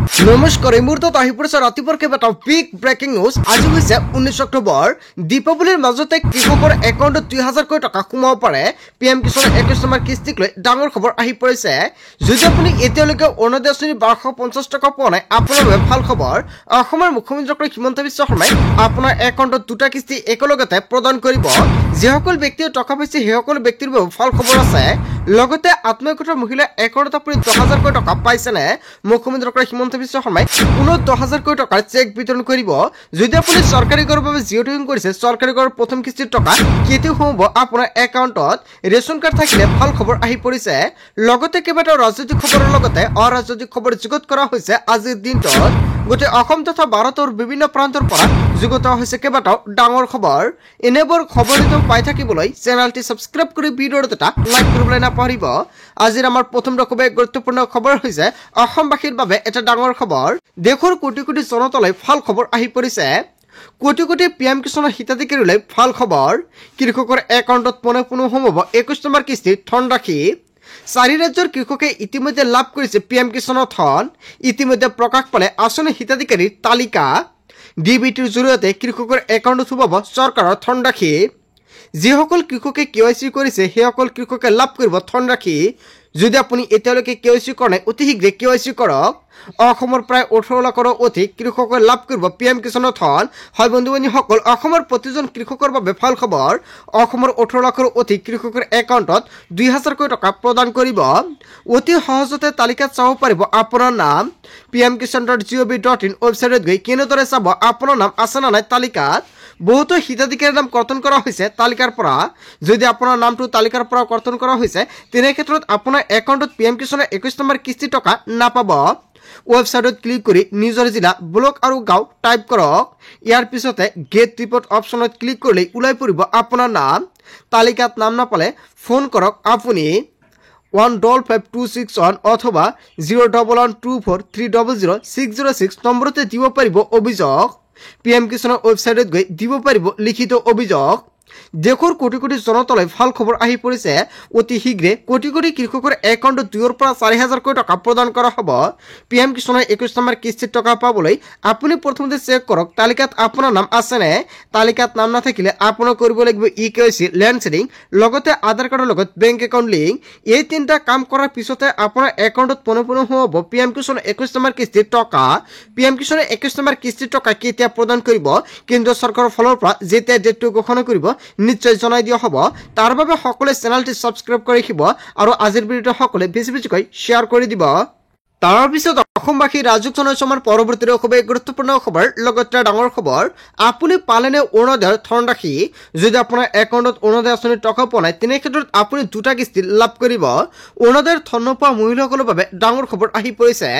নমস্কাৰ এই মুহূৰ্তত আহি পৰিছে ৰাতিপুৱাৰ কেইবাটাও বিগ ব্ৰেকিং নিউজ। আজি হৈছে 19 অক্টোবৰ। দীপাৱলীৰ মাজতে কৃষকৰ একাউণ্টত 2000 কোটি টকা সোমাব পাৰে। PM কিষাণৰ 21 নম্বৰ কিস্তিক লৈ ডাঙৰ খবৰ আহি পৰিছে। যদি আপুনি এতিয়ালৈকে অৰুণোদয় আঁচনিৰ 1250 টকা পোৱা নাই, আপোনাৰ বাবে ভাল খবৰ। অসমৰ মুখ্যমন্ত্ৰী ডক্টৰ হিমন্ত বিশ্ব শৰ্মাই আপোনাৰ একাউণ্টত দুটা কিস্তি একেলগতে প্ৰদান কৰিব। যিসকল ব্যক্তিয়ে টকা পাইছে সেইসকল ব্যক্তিৰ বাবে ভাল খবৰ আছে। লগতে আত্মসহায়ক মহিলা একাউণ্টত আপুনি 10000 কোটি টকা পাইছেনে? মুখ্যমন্ত্ৰী ডক্টৰ হিমন্ত বিশ্ব শৰ্মাই পুনৰ 10000 কোটি টকাৰ চেক বিতৰণ কৰিব। যদি আপুনি চৰকাৰী ঘৰৰ বাবে জিঅ' টেকিং কৰিছে, চৰকাৰী ঘৰৰ প্ৰথম কিস্তিৰ টকা কেতিয়া সোমাব আপোনাৰ একাউণ্টত? ৰেচন কাৰ্ড থাকিলে ভাল খবৰ আহি পৰিছে। লগতে কেইবাটাও ৰাজনৈতিক খবৰৰ লগতে অৰাজনৈতিক খবৰ যুগুত কৰা হৈছে আজিৰ দিনটোত। গোটেই অসম তথা ভাৰতৰ বিভিন্ন প্ৰান্তৰ পৰা যুগুত হৈছে কেইবাটাও ডাঙৰ খবৰ। এনেবোৰ খবৰ পাই থাকিবলৈ চেনেলটি ছাবস্ক্ৰাইব কৰি ভিডিঅ'টো এটা লাইক কৰিবলৈ নাপাহৰিব। আজিৰ আমাৰ প্ৰথম খুবেই গুৰুত্বপূৰ্ণ খবৰ হৈছে অসমবাসীৰ বাবে এটা ডাঙৰ খবৰ। দেশৰ কোটি কোটি জনতালৈ ভাল খবৰ আহি পৰিছে। কোটি কোটি PM কিষাণৰ হিতাধিকাৰীলৈ ভাল খবৰ। কৃষকৰ একাউণ্টত পোনে সোমাব 21 নম্বৰ কিস্তিৰ ধনৰাশি। 4 ৰাজ্যৰ কৃষকে ইতিমধ্যে লাভ কৰিছে PM কিষাণৰ ধন। ইতিমধ্যে প্ৰকাশ পালে আঁচনিৰ হিতাধিকাৰীৰ তালিকা। DBTৰ জৰিয়তে কৃষকৰ একাউণ্টত সোমাব চৰকাৰৰ ধনৰাশি। যিসকল কৃষকে KYC কৰিছে সেইসকল কৃষকে লাভ কৰিব ধনৰাশি। যদি আপুনি এতিয়ালৈকে KYC কৰা নাই, অতি শীঘ্ৰে KYC কৰক। অসমৰ প্ৰায় 18 লাখৰো অধিক কৃষকে লাভ কৰিব PM কিষাণৰ ধন। হয় বন্ধু বান্ধৱীসকল, অসমৰ প্ৰতিজন কৃষকৰ বাবে ভাল খবৰ। অসমৰ 18 লাখৰো অধিক কৃষকৰ একাউণ্টত 2000 কোটি টকা প্ৰদান কৰিব। অতি সহজতে তালিকাত চাব পাৰিব আপোনাৰ নাম। pmkishan.gov.in ৱেবছাইটত গৈ কেনেদৰে চাব আপোনাৰ নাম আছে নে নাই তালিকাত। বহুতো হিতাধিকাৰীৰ নাম কৰ্তন কৰা হৈছে তালিকাৰ পৰা। যদি আপোনাৰ নামটো তালিকাৰ পৰা কৰ্তন কৰা হৈছে, তেনে ক্ষেত্ৰত আপোনাৰ একাউণ্টত PM কিষাণৰ 21 নম্বৰ কিস্তি টকা নাপাব। ৱেবছাইটত ক্লিক কৰি নিজৰ জিলা, ব্লক আৰু গাঁও টাইপ কৰক। ইয়াৰ পিছতে গেট ৰিপৰ্ট অপশ্যনত ক্লিক কৰিলে ওলাই পৰিব আপোনাৰ নাম। তালিকাত নাম নাপালে ফোন কৰক আপুনি 15526 অথবা 01124300606 নম্বৰতে দিব পাৰিব অভিযোগ। PM কিষাণৰ ৱেবছাইটত গৈ দিব পাৰিব লিখিত অভিযোগ। দেশৰ কোটি কোটি জনতালৈ ভাল খবৰ আহি পৰিছে। অতি শীঘ্ৰে কোটি কোটি কৃষকৰ একাউণ্টত 2ৰ পৰা 4000 কোটি টকা প্ৰদান কৰা হ'ব। PM কিষাণৰ 21 নম্বৰ কিস্তিৰ টকা পাবলৈ আপুনি প্ৰথমতে চেক কৰক তালিকাত আপোনাৰ নাম আছেনে। তালিকাত নাম নাথাকিলে আপোনাৰ কৰিব লাগিব KYC, লেণ্ড ছেডিং, লগতে আধাৰ কাৰ্ডৰ লগত বেংক একাউণ্ট লিংক। এই তিনিটা কাম কৰাৰ পিছতে আপোনাৰ একাউণ্টত পোনে সোমাব PM কিষাণৰ 21 নম্বৰ কিস্তিৰ টকা। PM কিষাণৰ 21 নম্বৰ কিস্তিৰ টকা কেতিয়া প্ৰদান কৰিব, কেন্দ্ৰীয় চৰকাৰৰ ফালৰ পৰা যেতিয়া ডেটটো ঘোষণা কৰিব নিশ্চয় জনাই দিয়া হ'ব। তাৰ বাবে সকলোৱে চেনেলটি ছাবস্ক্ৰাইব কৰি ৰাখিব আৰু আজিৰ ভিডিঅ'টো সকলোৱে বেছিকৈ শ্বেয়াৰ কৰি দিব। তাৰ পিছত অসমবাসী ৰাজুক জনাইছো আমাৰ পৰৱৰ্তী খুবেই গুৰুত্বপূৰ্ণ খবৰ, লগতে ডাঙৰ খবৰ। আপুনি পালেনে অৰুণোদয়ৰ ধনৰাশি? যদি আপোনাৰ একাউণ্টত অৰুণোদয় আঁচনিৰ টকা পোৱা নাই, তেনে ক্ষেত্ৰত আপুনি দুটা কিস্তি লাভ কৰিব। অৰুণোদয়ৰ ধন নোপোৱা মহিলাসকলৰ বাবে ডাঙৰ খবৰ আহি পৰিছে।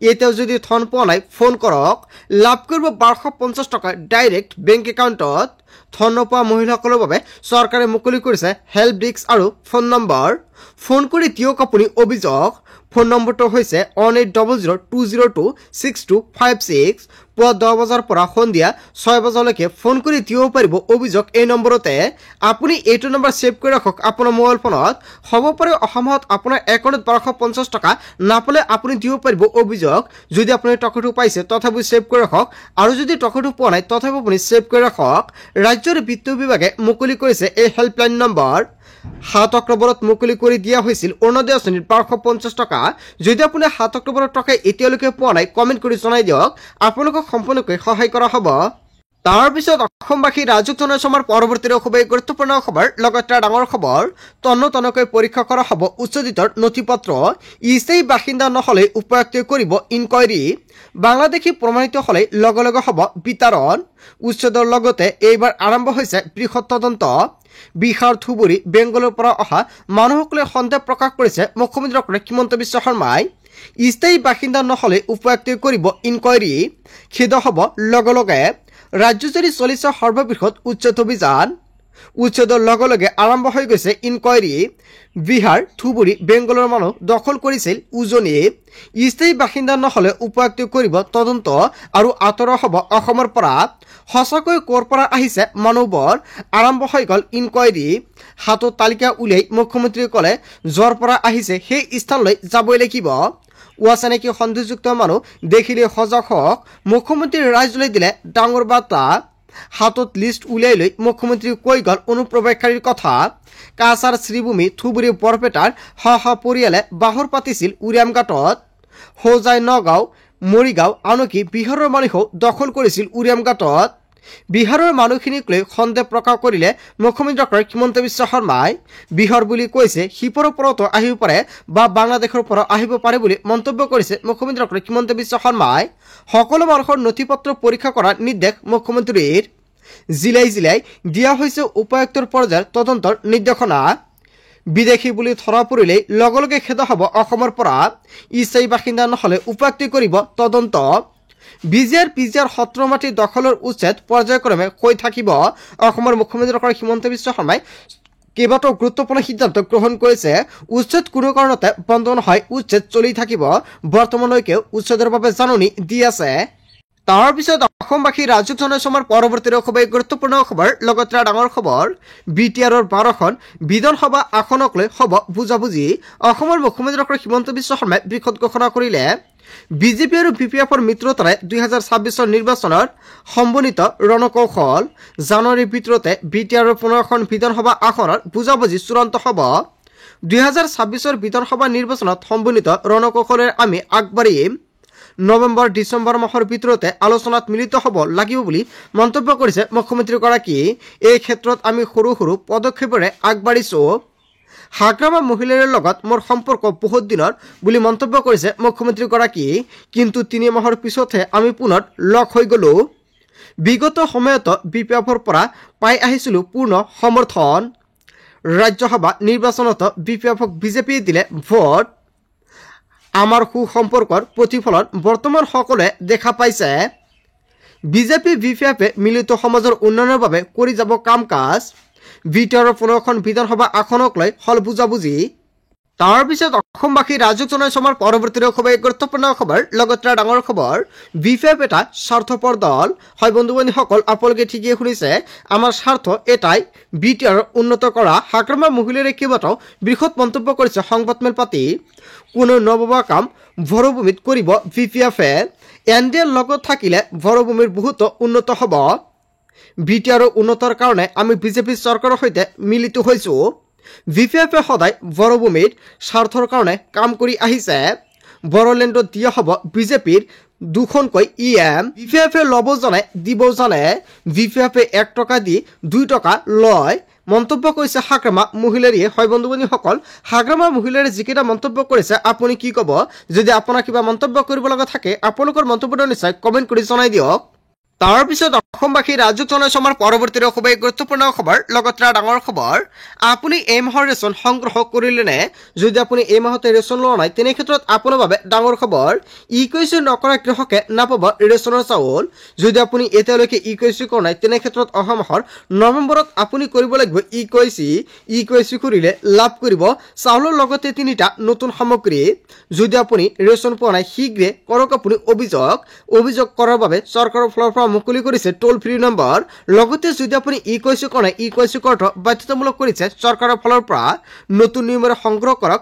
এতিয়াও যদি ধন পোৱা নাই, ফোন কৰক। লাভ কৰিব 1250 টকা ডাইৰেক্ট বেংক একাউণ্টত। ধন নোপোৱা মহিলাসকলৰ বাবে চৰকাৰে মুকলি কৰিছে হেল্প ডেস্ক আৰু ফোন নম্বৰ। ফোন কৰি দিয়ক আপুনি অভিযোগ। ফোন নম্বৰটো হৈছে 1800202626। পুৱা 10 বজাৰ পৰা সন্ধিয়া 6 বজালৈকে ফোন কৰি দিব পাৰিব অভিযোগ এই নম্বৰতে। আপুনি এইটো নম্বৰ ছেভ কৰি ৰাখক আপোনাৰ মোবাইল ফোনত। হ'ব পাৰে অসমত আপোনাৰ একাউণ্টত 1250 টকা নাপালে আপুনি দিব পাৰিব অভিযোগ। যদি আপুনি টকাটো পাইছে তথাপিও ছেভ কৰি ৰাখক, আৰু যদি টকাটো পোৱা নাই তথাপিও আপুনি ছেভ কৰি ৰাখক। ৰাজ্যৰ বিত্ত বিভাগে মুকলি কৰিছে এই হেল্পলাইন নম্বৰ। 7 অক্টোবৰত মুকলি কৰি দিয়া হৈছিল অৰুণোদয় আঁচনিৰ 1250 টকা। যদি আপুনি 7 অক্টোবৰৰ টকা এতিয়ালৈকে পোৱা নাই, কমেণ্ট কৰি জনাই দিয়ক, আপোনালোকক সম্পূৰ্ণকৈ সহায় কৰা হ'ব। তাৰ পিছত অসমবাসী ৰাজুক জনাইছো আমাৰ পৰৱৰ্তী খুবেই গুৰুত্বপূৰ্ণ খবৰ, লগতে ডাঙৰ খবৰ। তন্নকৈ পৰীক্ষা কৰা হ'ব উচ্ছেদিতৰ নথি পত্ৰ। স্থায়ী বাসিন্দা নহ'লে উপায়ুক্তে কৰিব ইনকুৱাৰী। বাংলাদেশী প্ৰমাণিত হ'লে লগে লগে হ'ব বিতৰণ। উচ্ছেদৰ লগতে এইবাৰ আৰম্ভ হৈছে বৃহৎ তদন্ত। বিহাৰ, ধুবুৰী, বেংগলৰ পৰা অহা মানুহসকলে সন্দেহ প্ৰকাশ কৰিছে মুখ্যমন্ত্ৰী ডক্টৰ হিমন্ত বিশ্ব শৰ্মাই। স্থায়ী বাসিন্দা নহ'লে উপায়ুক্তে কৰিব ইনকুৱাৰী। খেদ হ'ব লগে লগে। ৰাজ্যজুৰি চলিছে সৰ্ববৃহৎ উচ্ছেদ অভিযান। উচ্ছেদৰ লগে লগে আৰম্ভ হৈ গৈছে ইনকুৱাৰী। বিহাৰ, ধুবুৰী, বেংগলৰ মানুহ দখল কৰিছিল উজনি। স্থায়ী বাসিন্দা নহ'লে উপায়ুক্তে কৰিব তদন্ত আৰু আঁতৰোৱা হ'ব অসমৰ পৰা। সঁচাকৈ ক'ৰ পৰা আহিছে মানুহবোৰ? আৰম্ভ হৈ গ'ল ইনকুৱাৰী। হাতত তালিকা উলিয়াই মুখ্যমন্ত্ৰীয়ে ক'লে য'ৰ পৰা আহিছে সেই স্থানলৈ যাবই লাগিব। অচিনাকি সন্দেহযুক্ত মানুহ দেখিলে সজাগ হওক মুখ্যমন্ত্ৰীৰ ৰাইজলৈ দিলে ডাঙৰ বাৰ্তা হাতত লিষ্ট উলিয়াই লৈ মুখ্যমন্ত্ৰীয়ে কৈ গ'ল অনুপ্ৰৱেশকাৰীৰ কথা কাছাৰ শ্ৰীভূমি থুবুৰী বৰপেটাৰ পৰিয়ালে বাহৰ পাতিছিল উৰিয়ামঘাটত হোজাই নগাঁও মৰিগাঁও আনকি বিহাৰৰ মানুহেও দখল কৰিছিল উৰিয়ামঘাটত বিহাৰৰ মানুহখিনিক লৈ সন্দেহ প্ৰকাশ কৰিলে মুখ্যমন্ত্ৰী ডক্টৰ হিমন্ত বিশ্ব শৰ্মাই বিহাৰ বুলি কৈছে সিপৰৰ পৰাও আহিব পাৰে বা বাংলাদেশৰ পৰা আহিব পাৰে বুলি মন্তব্য কৰিছে মুখ্যমন্ত্ৰী ডক্টৰ হিমন্ত বিশ্ব শৰ্মাই সকলো মানুহৰ নথি পত্ৰ পৰীক্ষা কৰাৰ নিৰ্দেশ মুখ্যমন্ত্ৰীৰ জিলাই জিলাই দিয়া হৈছে উপায়ুক্তৰ পৰ্যায়ৰ তদন্তৰ নিৰ্দেশনা বিদেশী বুলি ধৰা পৰিলেই লগে লগে খেদা হ'ব অসমৰ পৰা স্থায়ী বাসিন্দা নহ'লে উপায়ুক্তই কৰিব তদন্ত বিজেআৰ পিজিআৰ সত্ৰ মাটি দখলৰ উচ্ছেদ পৰ্যায়ক্ৰমে হৈ থাকিব অসমৰ মুখ্যমন্ত্ৰী ডক্টৰ হিমন্ত বিশ্ব শৰ্মাই কেইবাটাও গুৰুত্বপূৰ্ণ সিদ্ধান্ত গ্ৰহণ কৰিছে উচ্ছেদ কোনো কাৰণতে বন্ধ নহয় উচ্ছেদ চলি থাকিব বৰ্তমানলৈকে উচ্ছেদৰ বাবে জাননী দি আছে তাৰ পিছত অসমবাসী ৰাজুক জনসমাৰ পৰৱৰ্তী খবৰ গুৰুত্বপূৰ্ণ খবৰ লগতে ডাঙৰ খবৰ বিটিআৰৰ 12খন বিধানসভা আসনক লৈ হ'ব বুজাবুজি অসমৰ মুখ্যমন্ত্ৰী ডক্টৰ হিমন্ত বিশ্ব শৰ্মাই বৃহৎ ঘোষণা কৰিলে বিজেপি আৰু বিপিএফৰ মিত্ৰতাৰে 2026 নিৰ্বাচনৰ সম্বন্ধিত ৰণকৌশল জানুৱাৰীৰ ভিতৰতে বিটিআৰৰ 15খন বিধানসভা আসনৰ বুজাবুজি চূড়ান্ত হ'ব 2026 বিধানসভা নিৰ্বাচনত সম্বন্ধিত ৰণকৌশলেৰে আমি আগবাঢ়িম নৱেম্বৰ ডিচেম্বৰ মাহৰ ভিতৰতে আলোচনাত মিলিত হ'ব লাগিব বুলি মন্তব্য কৰিছে মুখ্যমন্ত্ৰীগৰাকী এই ক্ষেত্ৰত আমি সৰু সৰু পদক্ষেপেৰে আগবাঢ়িছো হাগ্ৰামা মহিলাৰ লগত মোৰ সম্পৰ্ক বহুত দিনৰ বুলি মন্তব্য কৰিছে মুখ্যমন্ত্ৰীগৰাকী কিন্তু 3 মাহৰ পিছতহে আমি পুনৰ লগ হৈ গলো বিগত সময়ত বিপিএফৰ পৰা পাই আহিছিলো পূৰ্ণ সমৰ্থন ৰাজ্যসভা নিৰ্বাচনত বিপিএফক বিজেপিয়ে দিলে ভোট আমাৰ সুসম্পৰ্কৰ প্ৰতিফলন বৰ্তমান সকলোৱে দেখা পাইছে বিজেপি বিপিএফে মিলিত সমাজৰ উন্নয়নৰ বাবে কৰি যাব কাম কাজ বিটিআৰৰ 15খন বিধানসভা আসনক লৈ হল বুজাবুজি তাৰ পিছত অসমবাসী ৰাজুক জনসমাৰ পৰৱৰ্তী খবৰ গুৰুত্বপূৰ্ণ খবৰ লগতে ডাঙৰ খবৰ বিপিএফ এটা স্বাৰ্থপৰ দল হয় বন্ধু বান্ধৱীসকল আপোনালোকে ঠিকেই শুনিছে আমাৰ স্বাৰ্থ এটাই বিটিআৰ উন্নত কৰা হাগ্ৰামা মহিলাৰে কেইবাটাও বৃহৎ মন্তব্য কৰিছে সংবাদমেল পাতি কোনো নববা কাম ভৰভূমিত কৰিব বিপিএফে এনডিএৰ লগত থাকিলে ভৰভূমিৰ বহুত উন্নত হ'ব বিটিআৰৰ উন্নতৰ কাৰণে আমি বিজেপি চৰকাৰৰ সৈতে মিলিত হৈছো বিপিএফে সদায় বৰভূমিৰ স্বাৰ্থৰ কাৰণে কাম কৰি আহিছে বড়োলেণ্ডত দিয়া হ'ব বিজেপিৰ 2খনকৈ ইএম বিপিএফে ল'ব জানে দিব জানে বিপিএফে 1 টকা দি 2 টকা লয় মন্তব্য কৰিছে হাগ্ৰামা মহিলাৰীয়ে হয় বন্ধু বান্ধৱীসকল হাগ্ৰামা মহিলাৰে যিকেইটা মন্তব্য কৰিছে আপুনি কি ক'ব যদি আপোনাৰ কিবা মন্তব্য কৰিব লগা থাকে আপোনালোকৰ মন্তব্যটো নিশ্চয় কমেণ্ট কৰি জনাই দিয়ক তাৰ পিছত অসমবাসী ৰাজুক জনসমাৰ পৰৱৰ্তী খবৰ গুৰুত্বপূৰ্ণ খবৰ লগতে ডাঙৰ খবৰ আপুনি এই মাহৰ ৰেচন সংগ্ৰহ কৰিলেনে যদি আপুনি এই মাহতে ৰেচন লোৱা নাই তেনে ক্ষেত্ৰত আপোনাৰ বাবে ডাঙৰ খবৰ ইকেৱাইচি নকৰা কৃষকে নাপাব ৰেচনৰ চাউল যদি আপুনি এতিয়ালৈকে ইকেৱাইচি কৰা নাই তেনে ক্ষেত্ৰত অহা মাহৰ নৱেম্বৰত আপুনি কৰিব লাগিব ইকেৱাইচি কৰিলে লাভ কৰিব চাউলৰ লগতে 3টা নতুন সামগ্ৰী যদি আপুনি ৰেচন পোৱা নাই শীঘ্ৰে কৰক আপুনি অভিযোগ কৰাৰ বাবে চৰকাৰৰ ফালৰ পৰা মুকলি কৰিছে টোল ফ্ৰী নম্বৰ লগতে যদি আপুনি ইকেৱাইচি কৰা নাই ইকেৱাইচি কৰাটো বাধ্যতামূলক কৰিছে চৰকাৰৰ ফালৰ পৰা নতুন নিয়মেৰে সংগ্ৰহ কৰক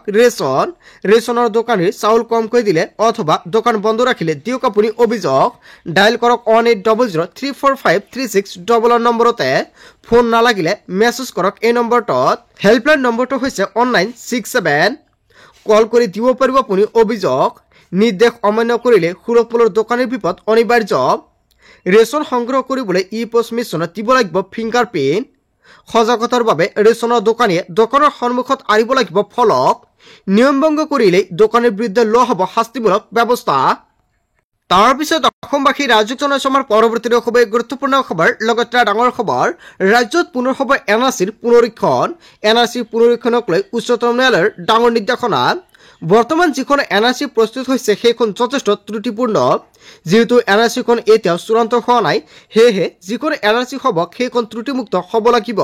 ৰেচনৰ দোকানীৰ চাউল কমকৈ দিলে অথবা দোকান বন্ধ ৰাখিলে দিয়ক আপুনি অভিযোগ ডায়াল কৰক 1800345360 নম্বৰতে ফোন নালাগিলে মেছেজ কৰক এই নম্বৰটোত হেল্পলাইন নম্বৰটো হৈছে 1967 কল কৰি দিব পাৰিব আপুনি অভিযোগ নিৰ্দেশ অমান্য কৰিলে সুৰক্ষাৰ দোকানীৰ বিপদ অনিবাৰ্য ৰেচন সংগ্ৰহ কৰিবলৈ ই-পোষ্ট মেচিনত দিব লাগিব ফিংগাৰপ্ৰিণ্ট সজাগতাৰ বাবে ৰেচনৰ দোকানীয়ে দোকানৰ সন্মুখত আৰিব লাগিব ফলক নিয়ম ভংগ কৰিলে দোকানীৰ বিৰুদ্ধে লোৱা হ'ব শাস্তিমূলক ব্যৱস্থা তাৰ পিছত অসমবাসী ৰাজুক জনসমাৰ পৰৱৰ্তী খবৰ গুৰুত্বপূৰ্ণ খবৰ লগতে ডাঙৰ খবৰ ৰাজ্যত পুনৰ হ'ব এনআৰচিৰ পুনৰীক্ষণক লৈ উচ্চতম ন্যায়ালয়ৰ ডাঙৰ নিৰ্দেশনা বৰ্তমান যিখন এনআৰচি প্ৰস্তুত হৈছে সেইখন যথেষ্ট ত্ৰুটিপূৰ্ণ যেহেতু এনআৰচিখন এতিয়াও চূড়ান্ত হোৱা নাই সেয়েহে যিখন এনআৰচি হ'ব সেইখন ত্ৰুটিমুক্ত হ'ব লাগিব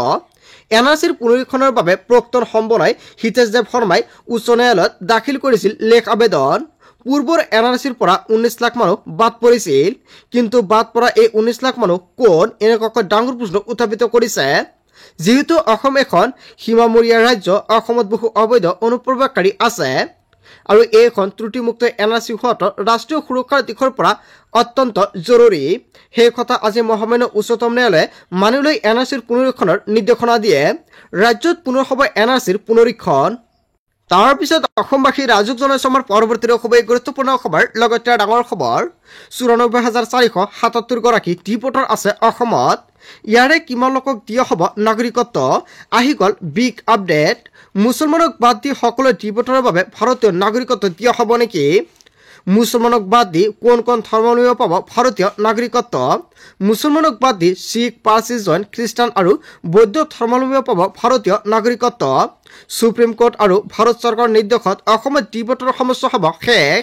এনআৰচিৰ পুনৰীক্ষণৰ বাবে প্ৰাক্তন সম্বলাই হিতেশ দেৱ শৰ্মাই উচ্চ ন্যায়ালয়ত দাখিল কৰিছিল লেখ আবেদন পূৰ্বৰ এনআৰচিৰ পৰা 19 লাখ মানুহ বাদ পৰিছিল কিন্তু বাদ পৰা এই 19 লাখ মানুহ কোন এনেকৈ ডাঙৰ প্ৰশ্ন উত্থাপিত কৰিছে যেহেতু অসম এখন সীমামূৰীয়া ৰাজ্য অসমত বহু অবৈধ অনুপ্ৰৱেশকাৰী আছে আৰু এইখন ত্ৰুটিমুক্ত NRC হোৱাটো ৰাষ্ট্ৰীয় সুৰক্ষাৰ দিশৰ পৰা অত্যন্ত জৰুৰী সেই কথা আজি মহামান্য উচ্চতম ন্যায়ালয়ে মানি লৈ NRCৰ পুনৰীক্ষণৰ নিৰ্দেশনা দিয়ে ৰাজ্যত পুনৰ হ'ব NRCৰ পুনৰীক্ষণ তাৰ পিছত অসমবাসী ৰাজুক জনাইছে আমাৰ পৰৱৰ্তী খুবেই গুৰুত্বপূৰ্ণ খবৰ লগতে ডাঙৰ খবৰ ৯৪,৪৭৭ গৰাকী ডিপোৰ্টাৰ আছে অসমত ইয়াৰে কিমান লোকক দিয়া হ'ব নাগৰিকত্ব আহি গ'ল বিগ আপডেট মুছলমানক বাদ দি সকলো ডিপোৰ্টাৰৰ বাবে ভাৰতীয় নাগৰিকত্ব দিয়া হ'ব নেকি মুছলমানক বাদ দি কোন কোন ধৰ্মাৱলম্বী পাব ভাৰতীয় নাগৰিকত্ব মুছলমানক বাদ দি শিখ পাৰ্চী জৈন খ্ৰীষ্টান আৰু বৌদ্ধ ধৰ্মাৱলম্বী পাব ভাৰতীয় নাগৰিকত্ব সুপ্ৰিম কোৰ্ট আৰু ভাৰত চৰকাৰৰ নিৰ্দেশত অসমত ডিপোৰ্টাৰৰ সমস্যা হ'ব শেষ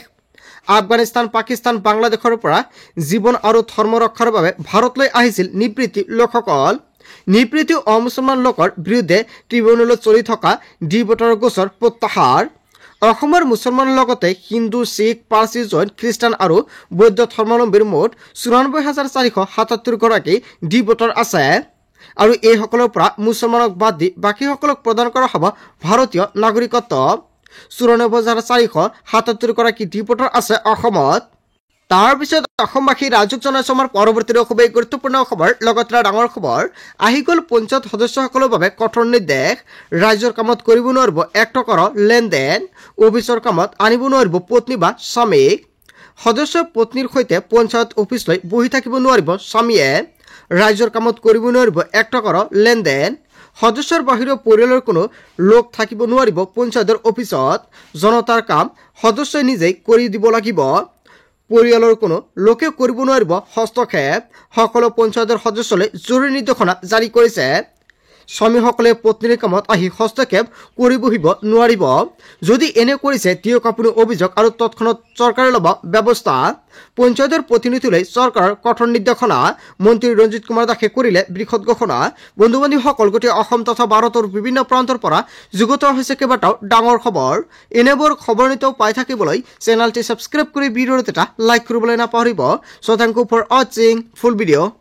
আফগানিস্তান পাকিস্তান বাংলাদেশৰ পৰা জীৱন আৰু ধৰ্ম ৰক্ষাৰ বাবে ভাৰতলৈ আহিছিল নিবৃত্তি লোকসকল নিবৃত্তি অমুছলমান লোকৰ বিৰুদ্ধে ট্ৰিবিউনেলত চলি থকা ডিপোৰ্টাৰৰ গোচৰ প্ৰত্যাহাৰ অসমৰ মুছলমানৰ লগতে হিন্দু শিখ পাৰ্চী জৈন খ্ৰীষ্টান আৰু বৌদ্ধ ধৰ্মাৱলম্বীৰ মুঠ ৯৪,৪৭৭ গৰাকী ডিপোৰ্টাৰ আছে আৰু এইসকলৰ পৰা মুছলমানক বাদ দি বাকীসকলক প্ৰদান কৰা হ'ব ভাৰতীয় নাগৰিকত্ব ৯৪,৪৭৭ গৰাকী ডিপোৰ্টাৰ আছে অসমত তাৰ পিছত অসমবাসী ৰাজুক জনাইছে আমাৰ পৰৱৰ্তী খুবেই গুৰুত্বপূৰ্ণ খবৰ লগতে ডাঙৰ খবৰ আহি গ'ল পঞ্চায়ত সদস্যসকলৰ বাবে কঠোৰ নিৰ্দেশ ৰাজ্যৰ কামত কৰিব নোৱাৰিব ১ টকাৰো লেনদেন অফিচৰ কামত আনিব নোৱাৰিব পত্নী বা স্বামীক সদস্য পত্নীৰ সৈতে পঞ্চায়ত অফিচলৈ বহি থাকিব নোৱাৰিব স্বামীয়ে ৰাজ্যৰ কামত কৰিব নোৱাৰিব ১ টকাৰো লেনদেন সদস্যৰ বাহিৰৰ পৰিয়ালৰ কোনো লোক থাকিব নোৱাৰিব পঞ্চায়তৰ অফিচত জনতাৰ কাম সদস্যই নিজেই কৰি দিব লাগিব পৰিয়ালৰ কোনো লোকে কৰিব নোৱাৰিব হস্তক্ষেপ সকলো পঞ্চায়তৰ সদস্যলৈ জৰুৰী নিৰ্দেশনা জাৰি কৰিছে স্বামীসকলে পত্নীৰ কামত আহি হস্তক্ষেপ কৰিবহিব নোৱাৰিব যদি এনে কৰিছে দিয়ক আপুনি অভিযোগ আৰু তৎক্ষণাত চৰকাৰে ল'ব ব্যৱস্থা পঞ্চায়তৰ প্ৰতিনিধিলৈ চৰকাৰৰ কঠোৰ নিৰ্দেশনা মন্ত্ৰী ৰঞ্জিত কুমাৰ দাসে কৰিলে বৃহৎ ঘোষণা বন্ধু বান্ধৱীসকল গোটেই অসম তথা ভাৰতৰ বিভিন্ন প্ৰান্তৰ পৰা যুগত হৈছে কেইবাটাও ডাঙৰ খবৰ এনেবোৰ খবৰ নিতৌ পাই থাকিবলৈ চেনেলটি ছাবস্ক্ৰাইব কৰি ভিডিঅ'ত এটা লাইক কৰিবলৈ নাপাহৰিব সো থ্যাংক ইউ ফৰ ৱাচিং ফুল ভিডিঅ'